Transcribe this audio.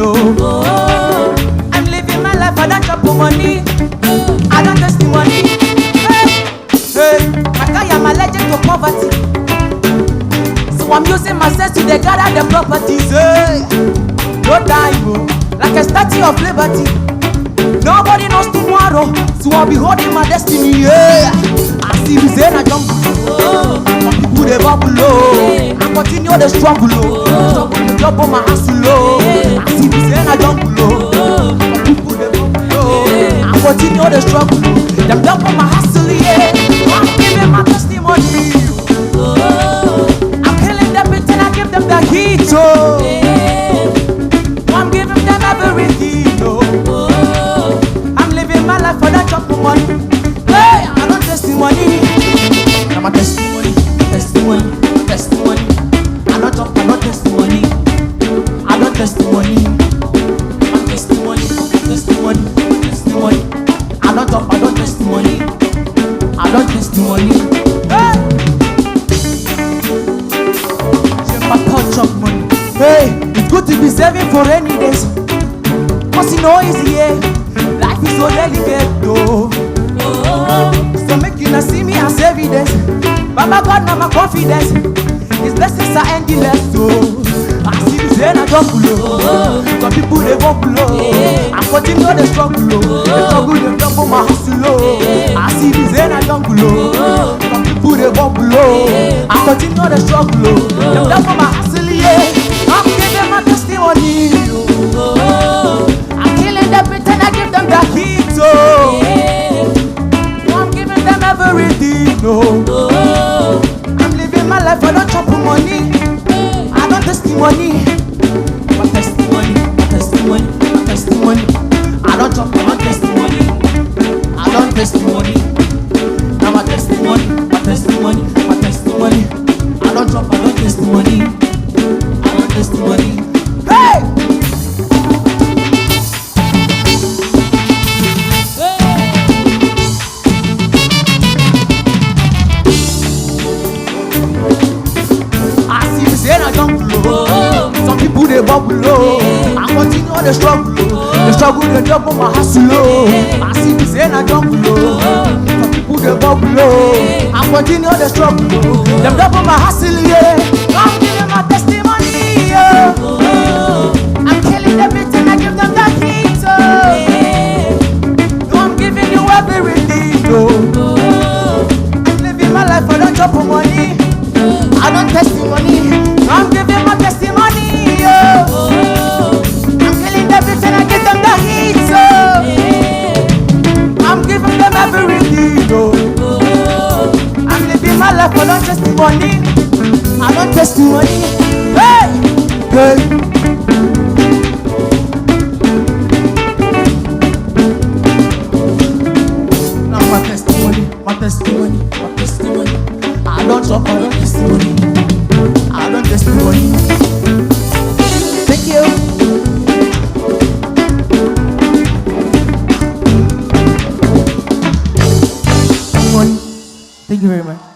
no. I'm living my life, I don't chop for money. I don't testimony. Hey, my guy, I'm allergic to poverty. So I'm using my sense to gather the properties. Hey, no time, like a statue of liberty. Nobody knows tomorrow, so I'll be holding my destiny. Yeah, I see the Zen, I jump below. Some people they bubble low. I continue the struggle low. Struggle to jump on my hustle low. I see the Zen, I jump below. Some people they bubble low. I continue the struggle low. Them jump on my hustle, yeah. I'm giving my testimony. I'm killing them and I give them the heat, oh. I'm giving them everything, oh. My life for that chop of money. Hey, I don't testimony. I'm a testimony, testimony, testimony. I don't chop, I don't testimony. I don't testimony. I'm testimony, testimony, testimony. I don't chop, I don't testimony. I don't testimony. Hey, I don't chop money. Hey, it's good to be saving for rainy days. Cause you know easy, yeah. Life is so delicate, though. So make you not see me as evidence. Baba God, now my confidence. His blessings are endless, though. I see the Zen, I jump below. Some people they won't blow. I continue the struggle, the struggle they jump on my hustle. I see the Zen, I jump below. Some people they won't blow. I continue the struggle, them jump on my hustle, yeah. I'm giving my testimony. I'm killing them and I give them the heat, oh. I'm giving them everything, oh. I'm living my life, I don't chop for money. I don't testimony. My testimony, my testimony, my testimony. I don't chop, I don't testimony. I don't testimony. Now my testimony, my testimony, my testimony. I don't chop, I don't testimony. I don't testimony. Hey! Some people they bubble low. I continue the struggle they jump on my hustle low. I see the Zen, I jump low. Some people they bubble low. I continue the struggle, them jump on my hustle, yeah. I'm giving my testimony, yeah. I'm killing them and I give them the heat, oh. I'm giving you everything, oh. I'm living my life, I don't jump for money. I don't testimony. I'm giving my testimony, oh. I'm killing everything, I give them the heat, oh. I'm giving them everything, oh. I'm living my life, I don't testimony. I don't testimony. Hey, hey. Now my testimony, my testimony, my testimony. I don't talk, I don't testimony. I don't testimony. Thank you. Thank you very much.